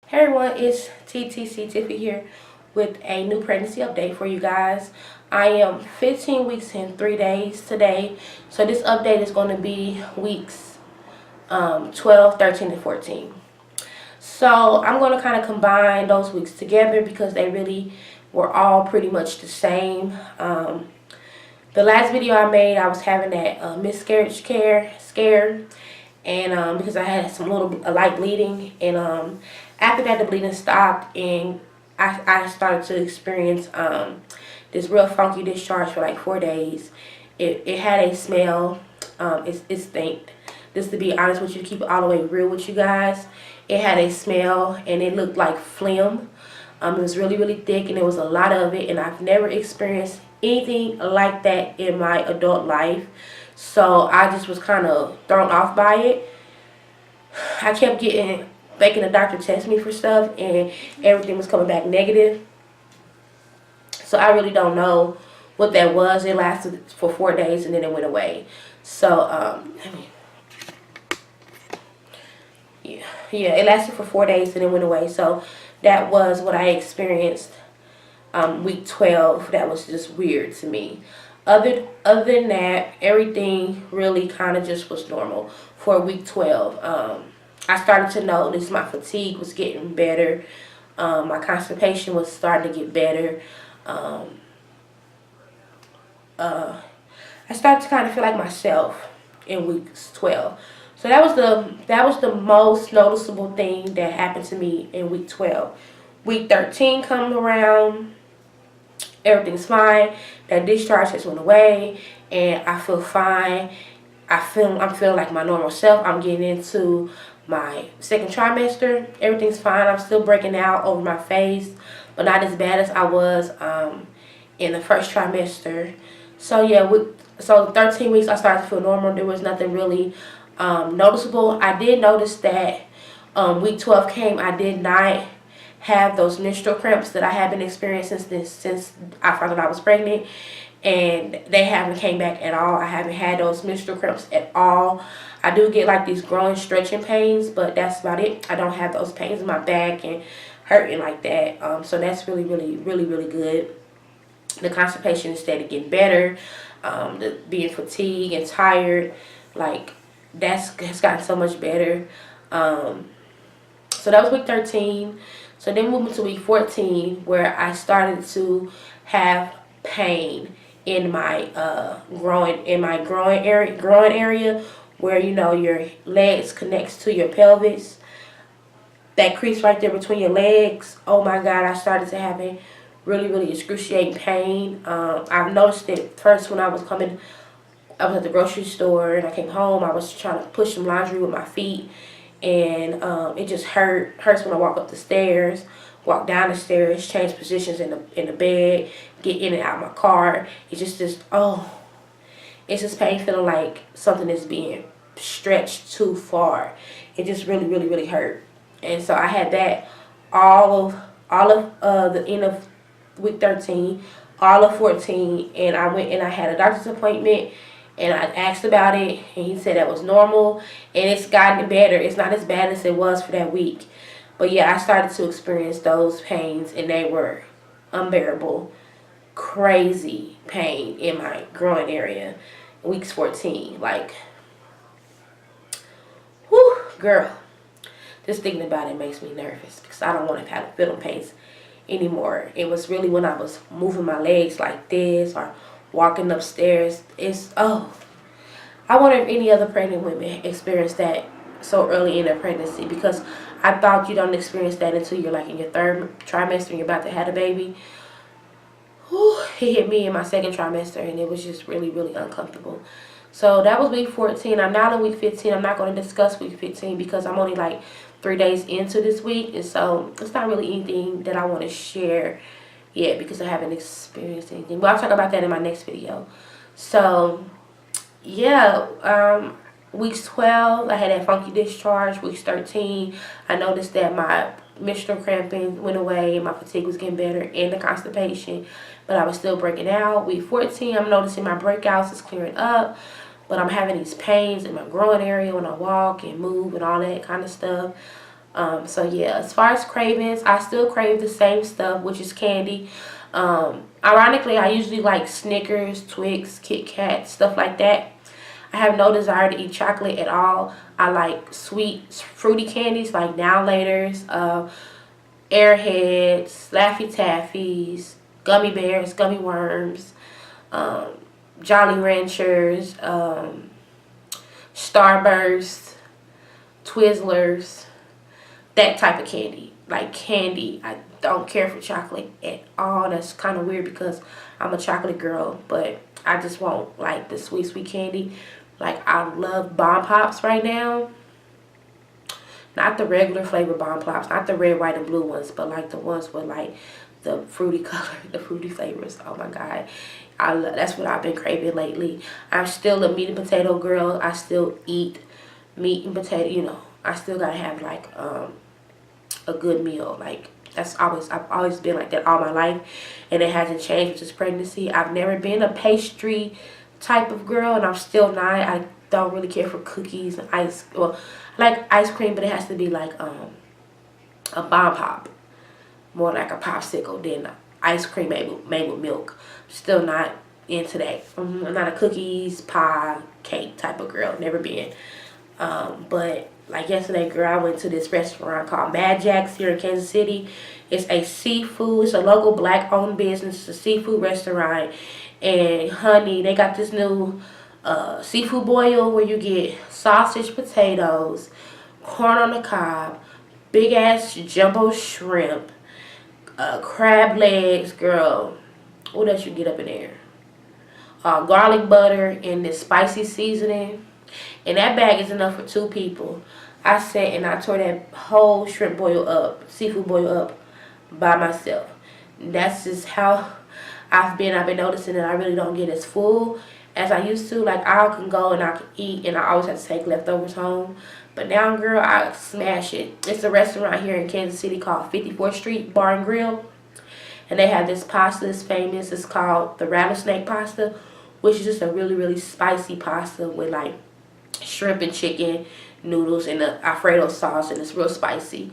Hey everyone, it's TTC Tiffy here with a new pregnancy update for you guys. I am 15 weeks and 3 days today. So this update is going to be weeks 12, 13, and 14. So I'm going to kind of combine those weeks together because they really were all pretty much the same. The last video I made, I was having that miscarriage scare, and because I had some light bleeding, and after that the bleeding stopped, and I started to experience this real funky discharge for like 4 days. It had a smell. It stank. Just to be honest with you, keep it all the way real with you guys. It had a smell and it looked like phlegm. It was really thick and there was a lot of it, and I've never experienced anything like that in my adult life. So I just was kind of thrown off by it. I kept making the doctor test me for stuff, and everything was coming back negative. So I really don't know what that was. It lasted for 4 days and then it went away. So yeah, it lasted for 4 days and it went away. So that was what I experienced week 12. That was just weird to me. Other than that, everything really kind of just was normal for week 12. I started to notice my fatigue was getting better. My constipation was starting to get better. I started to kind of feel like myself in week 12. So that was the most noticeable thing that happened to me in week 12. Week 13 comes around, everything's fine. That discharge just went away, and I feel fine. I'm feeling like my normal self. I'm getting into my second trimester. Everything's fine. I'm still breaking out over my face, but not as bad as I was in the first trimester. So yeah, so 13 weeks I started to feel normal. There was nothing really noticeable. I did notice that week 12 came, I did not have those menstrual cramps that I have been experiencing since I found out I was pregnant, and they haven't came back at all. I haven't had those menstrual cramps at all. I do get like these growing stretching pains, but that's about it. I don't have those pains in my back and hurting like that. So that's really good. The constipation is steady getting better. The being fatigued and tired, like has gotten so much better. So that was week 13. So then moving to week 14, where I started to have pain in my groin area, where your legs connects to your pelvis. That crease right there between your legs. Oh my God, I started to having really excruciating pain. I've noticed it first when I was at the grocery store and I came home. I was trying to push some laundry with my feet, and it just hurts when I walk up the stairs, walk down the stairs, change positions in the bed, get in and out of my car. It's just it's just pain, feeling like something is being stretched too far. It just really hurt. And so I had that all of the end of week 13, all of 14, and I went and I had a doctor's appointment, and I asked about it, and he said that was normal, and it's gotten better. It's not as bad as it was for that week. But yeah, I started to experience those pains, and they were unbearable. Crazy pain in my groin area. Weeks 14. Like, whew, girl. Just thinking about it makes me nervous because I don't want to have feeling pains anymore. It was really when I was moving my legs like this or walking upstairs. I wonder if any other pregnant women experience that so early in their pregnancy, because I thought you don't experience that until you're like in your third trimester and you're about to have a baby. Whew, it hit me in my second trimester, and it was just really uncomfortable. So that was week 14. I'm now in week 15. I'm not going to discuss week 15 because I'm only like 3 days into this week, and so it's not really anything that I want to share yet because I haven't experienced anything. But I'll talk about that in my next video. So yeah, weeks 12, I had that funky discharge. Weeks 13, I noticed that my menstrual cramping went away, my fatigue was getting better, and the constipation, but I was still breaking out. Week 14, I'm noticing my breakouts is clearing up, but I'm having these pains in my groin area when I walk and move and all that kind of stuff. So yeah, as far as cravings, I still crave the same stuff, which is candy. Ironically, I usually like Snickers, Twix, Kit Kat, stuff like that. I have no desire to eat chocolate at all. I like sweet, fruity candies like Now Laters, Airheads, Laffy Taffies, gummy bears, gummy worms, um, Jolly Ranchers, Starburst, Twizzlers, that type of candy. Like candy, I don't care for chocolate at all. That's kind of weird because I'm a chocolate girl, but I just want like the sweet, sweet candy. Like I love Bomb Pops right now. Not the regular flavor Bomb Pops, not the red, white, and blue ones, but like the ones with like the fruity color, the fruity flavors. Oh my god, that's what I've been craving lately. I'm still a meat and potato girl. I still eat meat and potato. You know, I still gotta have like a good meal. Like I've always been like that all my life, and it hasn't changed with this pregnancy. I've never been a pastry type of girl, and I'm still not. I don't really care for cookies and ice. Well, I like ice cream, but it has to be like a bomb pop, more like a popsicle than ice cream made with milk. Still not into that. I'm not a cookies, pie, cake type of girl. Never been. But like yesterday, girl, I went to this restaurant called Mad Jack's here in Kansas City. It's a local black-owned business. It's a seafood restaurant. And honey, they got this new seafood boil where you get sausage, potatoes, corn on the cob, big ass jumbo shrimp, crab legs, girl. What else you get up in there? Garlic butter and this spicy seasoning. And that bag is enough for 2 people. I sat and I tore that whole shrimp boil up, seafood boil up by myself. That's just how I've been noticing that I really don't get as full as I used to. Like I can go and I can eat and I always have to take leftovers home. But now, girl, I smash it. It's a restaurant here in Kansas City called 54th Street Bar and Grill. And they have this pasta that's famous. It's called the rattlesnake pasta, which is just a really, really spicy pasta with like shrimp and chicken noodles and the Alfredo sauce, and it's real spicy.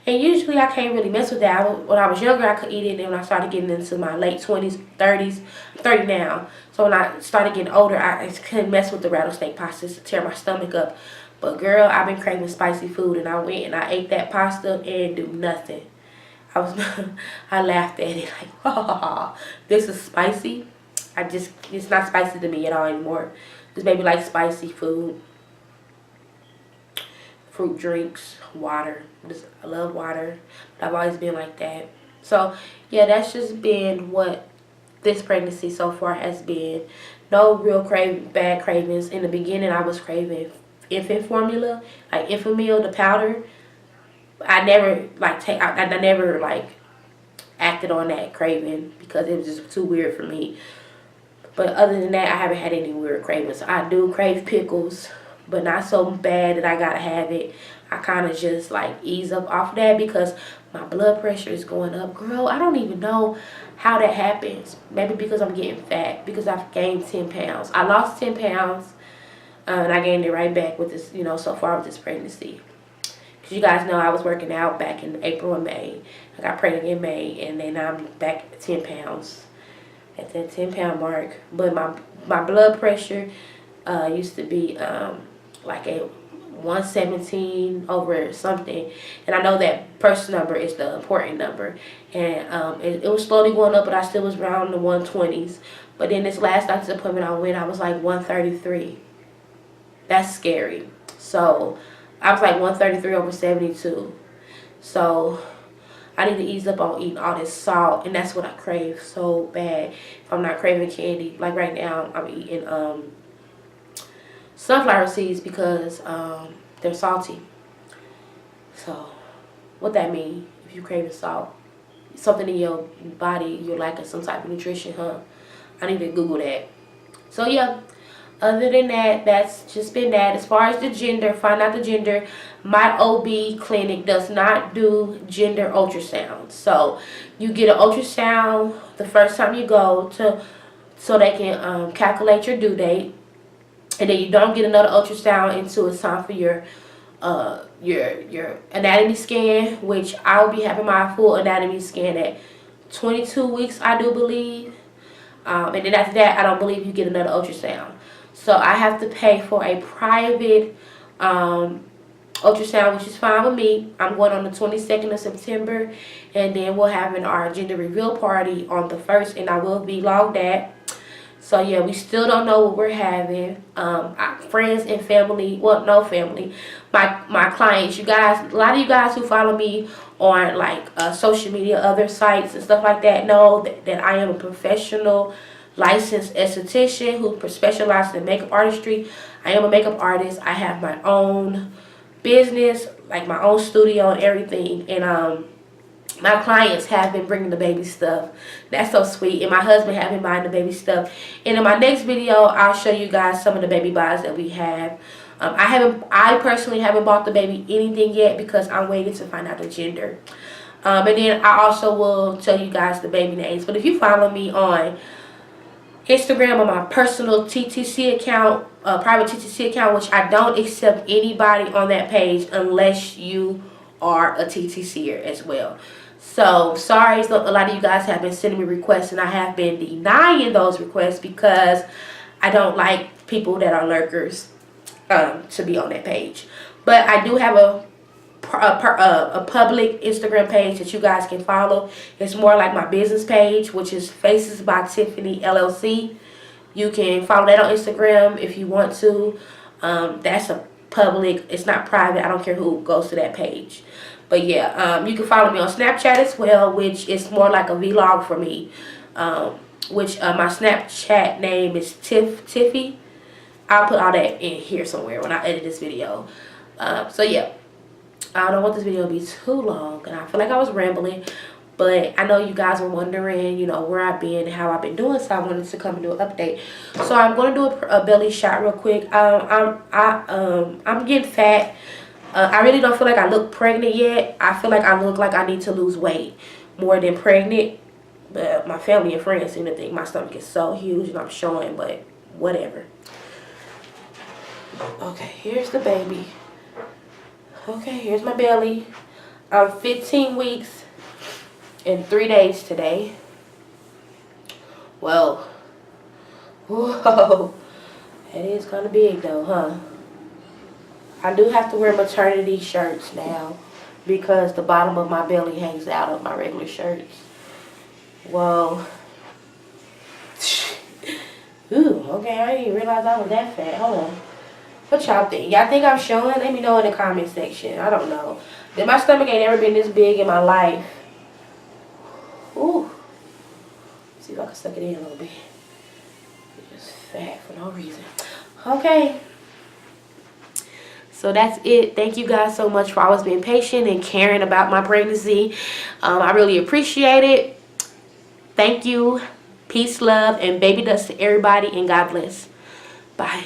And usually I can't really mess with that. When I was younger, I could eat it, and then when I started getting into my late 20s, 30s, I'm 30 now. So when I started getting older, I couldn't mess with the rattlesnake pasta to tear my stomach up. But girl, I've been craving spicy food, and I went and I ate that pasta and do nothing. I laughed at it like, oh, this is spicy. It's not spicy to me at all anymore. Just maybe like spicy food, fruit drinks, water. I love water, but I've always been like that. So yeah, that's just been what this pregnancy so far has been. No real bad cravings. In the beginning, I was craving infant formula, like Infamil, the powder. I never I never like acted on that craving because it was just too weird for me. But other than that, I haven't had any weird cravings. I do crave pickles, but not so bad that I gotta have it. I kind of just like ease up off that because my blood pressure is going up. Girl, I don't even know how that happens. Maybe because I'm getting fat, because I've gained 10 pounds. I lost 10 pounds and I gained it right back with this, so far with this pregnancy. Because you guys know I was working out back in April and May. I got pregnant in May, and then I'm back at 10 pounds. At that 10-pound mark. But my blood pressure used to be like a 117 over something, and I know that first number is the important number, and it was slowly going up, but I still was around the 120s. But then this last doctor's appointment I went, I was like 133. That's scary. So I was like 133 over 72. So I need to ease up on eating all this salt, and that's what I crave so bad. If I'm not craving candy, like right now, I'm eating sunflower seeds because they're salty. So what that mean? If you craving salt, something in your body, you're lacking some type of nutrition, huh? I need to Google that. So yeah. Other than that, that's just been that. As far as the gender, find out the gender. My OB clinic does not do gender ultrasound. So you get an ultrasound the first time you go so they can calculate your due date. And then you don't get another ultrasound until it's time for your your anatomy scan, which I'll be having my full anatomy scan at 22 weeks, I do believe. And then after that, I don't believe you get another ultrasound. So I have to pay for a private ultrasound, which is fine with me. I'm going on the 22nd of September, and then we're having our gender reveal party on the 1st, and I will vlog that. So yeah, we still don't know what we're having. Our friends and family, well, no family, my clients, you guys, a lot of you guys who follow me on like social media, other sites and stuff like that, know that I am a professional licensed esthetician who specializes in makeup artistry. I am a makeup artist. I have my own business, like my own studio and everything, and my clients have been bringing the baby stuff. That's so sweet. And my husband have been buying the baby stuff. And in my next video, I'll show you guys some of the baby buys that we have. I personally haven't bought the baby anything yet because I'm waiting to find out the gender. And then I also will tell you guys the baby names. But if you follow me on Instagram on my personal TTC account, private TTC account, which I don't accept anybody on that page unless you are a TTCer as well. So sorry, so a lot of you guys have been sending me requests, and I have been denying those requests because I don't like people that are lurkers to be on that page. But I do have a public Instagram page that you guys can follow. It's more like my business page, which is Faces by Tiffany LLC. You can follow that on Instagram if you want to. That's a public, it's not private. I don't care who goes to that page. But yeah, you can follow me on Snapchat as well, which is more like a vlog for me. Which my Snapchat name is Tiffy. I'll put all that in here somewhere when I edit this video. So yeah, I don't want this video to be too long, and I feel like I was rambling, but I know you guys were wondering, you know, where I've been and how I've been doing, so I wanted to come and do an update. So I'm going to do a belly shot real quick. I'm getting fat. I really don't feel like I look pregnant yet. I feel like I look like I need to lose weight more than pregnant. But my family and friends seem to think my stomach is so huge and I'm showing, but whatever. Okay, here's the baby. Okay, here's my belly. I'm 15 weeks and 3 days today. Well, whoa, that is kind of big though, huh? I do have to wear maternity shirts now because the bottom of my belly hangs out of my regular shirts. Whoa. Ooh, okay, I didn't even realize I was that fat. Hold on. What y'all think? Y'all think I'm showing? Let me know in the comment section. I don't know. My stomach ain't ever been this big in my life. Ooh. Let's see if I can suck it in a little bit. It's just fat for no reason. Okay. So that's it. Thank you guys so much for always being patient and caring about my pregnancy. I really appreciate it. Thank you. Peace, love, and baby dust to everybody, and God bless. Bye.